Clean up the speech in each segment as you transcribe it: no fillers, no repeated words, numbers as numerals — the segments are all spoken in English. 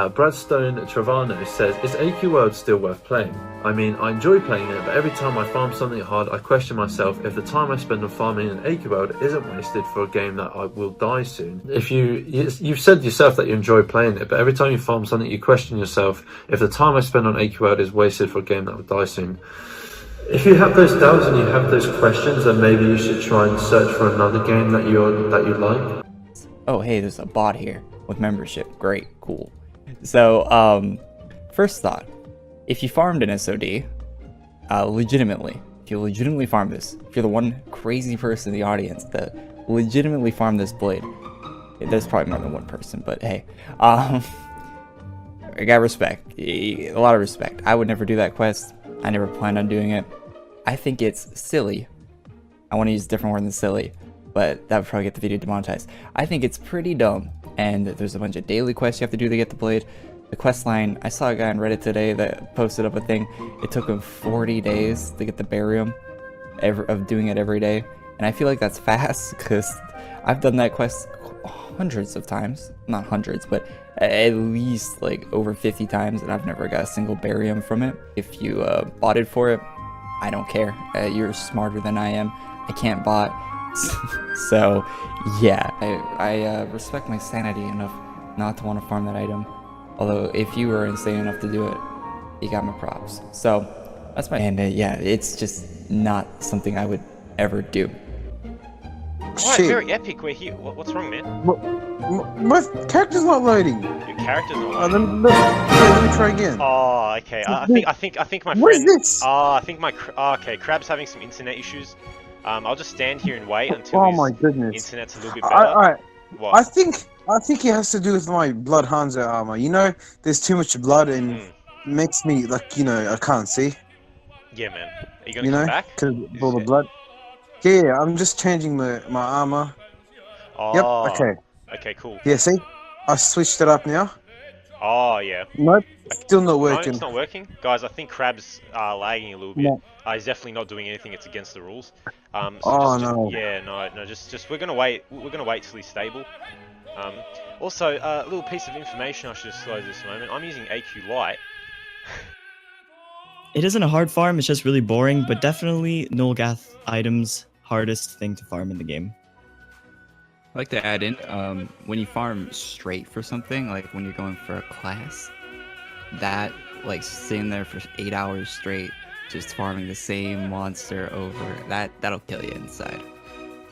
Bradstone Travano says, is AQ World still worth playing? I mean, I enjoy playing it, but every time I farm something hard, I question myself if the time I spend on farming in AQ World isn't wasted for a game that I will die soon. If you've said yourself that you enjoy playing it, but every time you farm something, you question yourself if the time I spend on AQ World is wasted for a game that will die soon. If you have those doubts and you have those questions, then maybe you should try and search for another game that you like. Oh, hey, there's a bot here with membership. Great, cool. So, first thought, if you farmed an SOD, legitimately, if you legitimately farm this, if you're the one crazy person in the audience that legitimately farmed this blade, there's probably more than one person, but hey, I got respect, a lot of respect. I would never do that quest. I never planned on doing it. I think it's silly. I want to use a different word than silly, but that would probably get the video demonetized. I think it's pretty dumb. And there's a bunch of daily quests you have to do to get the blade. The quest line, I saw a guy on Reddit today that posted up a thing. It took him 40 days to get the barium of doing it every day. And I feel like that's fast because I've done that quest hundreds of times. Not hundreds, but at least like over 50 times, and I've never got a single barium from it. If you botted for it, I don't care. You're smarter than I am. I can't bot. So yeah, I respect my sanity enough not to want to farm that item. Although if you were insane enough to do it, you got my props. So that's my yeah, it's just not something I would ever do. Alright, very epic. We're here. What's wrong, man? My character's not loading. Your character's not loading. Let me try again. Oh, okay. I think my friend. What is this? I think my okay. Crab's having some internet issues. I'll just stand here and wait until my goodness. Internet's a little bit better. What? I think it has to do with my Blood Hanzo armor. You know, there's too much blood and it makes me like, I can't see. Yeah, man. Are you gonna come back? Because of all the blood. Yeah, I'm just changing my armor. Oh. Yep. Okay. Okay. Cool. Yeah. See, I switched it up now. Oh yeah. Nope. Still not working. No, it's not working, guys. I think Crab's lagging a little bit. No. He's definitely not doing anything. It's against the rules. No. Yeah, no. Just we're gonna wait. We're gonna wait till he's stable. Also, a little piece of information I should disclose this moment. I'm using AQ Lite. It isn't a hard farm. It's just really boring, but definitely Nulgath items hardest thing to farm in the game. I like to add in, when you farm straight for something, like when you're going for a class, that, like, sitting there for 8 hours straight, just farming the same monster over, that'll kill you inside.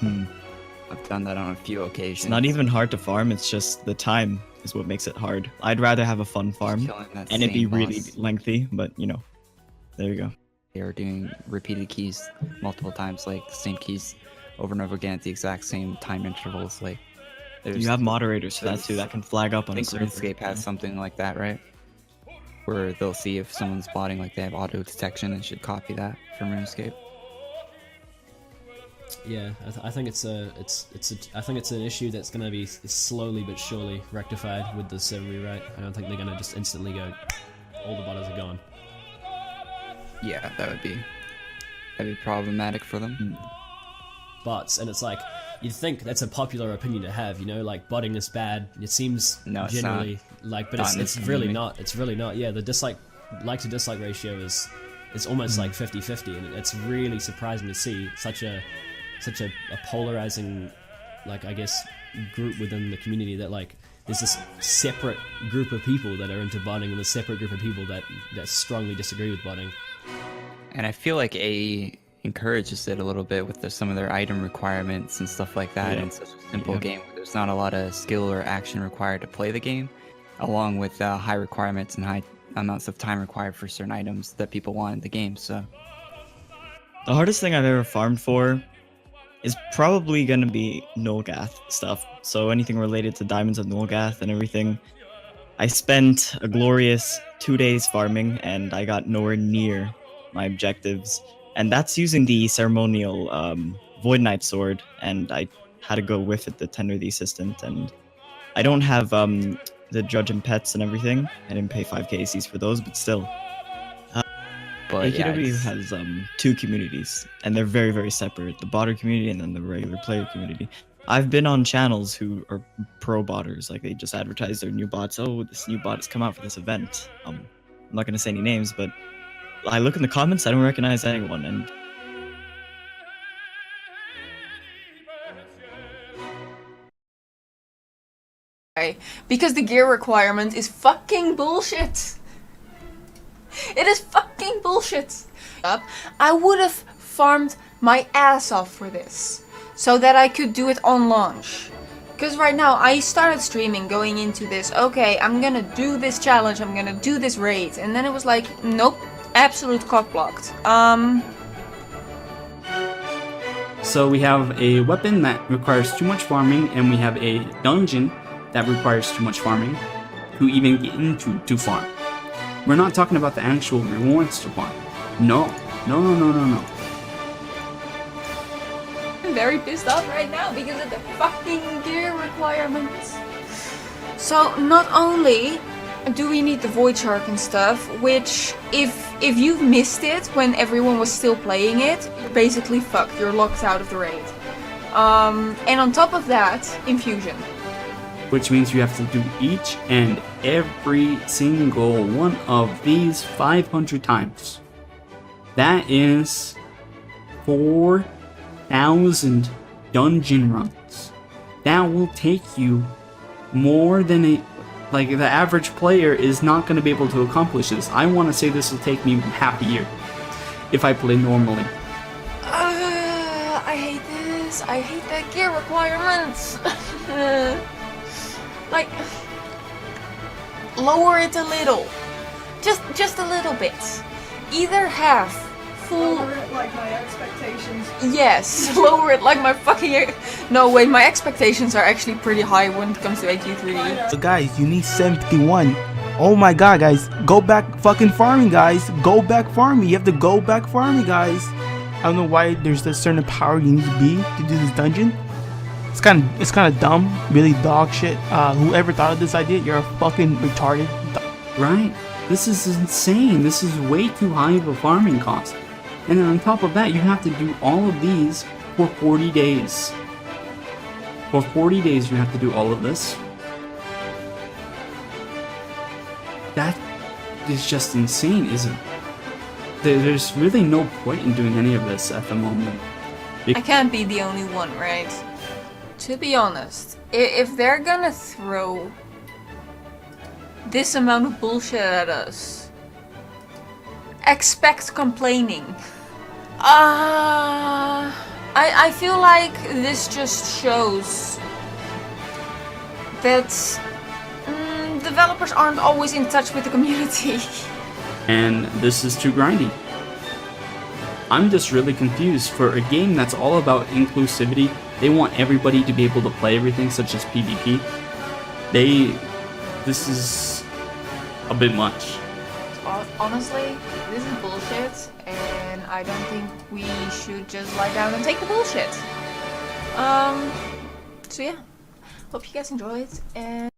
I've done that on a few occasions. It's not even hard to farm, it's just the time is what makes it hard. I'd rather have a fun farm, and it'd be really lengthy, but, there you go. They are doing repeated keys multiple times, like the same keys over and over again at the exact same time intervals. Like, you have moderators for that too. That can flag up on a server. RuneScape has something like that, right? Where they'll see if someone's botting, like they have auto detection, and should copy that from RuneScape. Yeah, I think it's an issue that's gonna be slowly but surely rectified with the server rewrite. I don't think they're gonna just instantly go, all the botters are gone. Yeah, that'd be problematic for them. Bots, and it's like, you'd think that's a popular opinion to have, like botting is bad. It seems generally like, but it's really not. It's really not. Yeah, the like to dislike ratio is almost like 50-50, and it's really surprising to see such a polarizing, like, I guess, group within the community that, like, there's this separate group of people that are into botting and a separate group of people that strongly disagree with botting. And I feel like A encourages it a little bit with some of their item requirements and stuff like that. In such a simple game where there's not a lot of skill or action required to play the game, along with high requirements and high amounts of time required for certain items that people want in the game. So the hardest thing I've ever farmed for is probably gonna be Nulgath stuff. So anything related to Diamonds of Nulgath and everything. I spent a glorious 2 days farming and I got nowhere near my objectives. And that's using the ceremonial Void Knight sword, and I had to go with it, the Tender the Assistant, and I don't have the Judge and Pets and everything. I didn't pay 5k ACs for those, but still. But AKW has 2 communities, and they're very, very separate. The botter community and then the regular player community. I've been on channels who are pro botters, like they just advertise their new bots. Oh, this new bot has come out for this event. I'm not gonna say any names, but I look in the comments, I don't recognize anyone, and because the gear requirement is fucking bullshit. It is fucking bullshit. I would have farmed my ass off for this, so that I could do it on launch. Because right now, I started streaming going into this, okay, I'm gonna do this challenge, I'm gonna do this raid, and then it was like, nope, absolute cock blocked. So we have a weapon that requires too much farming, and we have a dungeon that requires too much farming to even get into to farm. We're not talking about the actual rewards to farm. No. No, no, no, no, no. I'm very pissed off right now because of the fucking gear requirements. So not only do we need the Void Shark and stuff, which if you've missed it when everyone was still playing it, you're basically fucked. You're locked out of the raid. And on top of that, Infusion. Which means you have to do each and every single one of these 500 times. That is 4,000 dungeon runs. That will take you more than like the average player is not going to be able to accomplish this. I want to say this will take me half a year if I play normally. I hate this. I hate that gear requirements. Like, lower it a little. Just a little bit. Either have full... Lower it like my expectations. Yes, lower it like my fucking... No, wait, my expectations are actually pretty high when it comes to AQ3. So guys, you need 71. Oh my god, guys. Go back fucking farming, guys. Go back farming. You have to go back farming, guys. I don't know why there's a certain power you need to be to do this dungeon. It's kind of dumb, really dog shit. Whoever thought of this idea, you're a fucking retarded. Right? This is insane. This is way too high of a farming cost. And then on top of that, you have to do all of these for 40 days. For 40 days, you have to do all of this. That is just insane, isn't it? There's really no point in doing any of this at the moment. I can't be the only one, right? To be honest, if they're gonna throw this amount of bullshit at us, expect complaining. I feel like this just shows that developers aren't always in touch with the community. And this is too grindy. I'm just really confused. For a game that's all about inclusivity, they want everybody to be able to play everything, such as PvP. This is a bit much. Honestly, this is bullshit, and I don't think we should just lie down and take the bullshit. So yeah, hope you guys enjoyed, and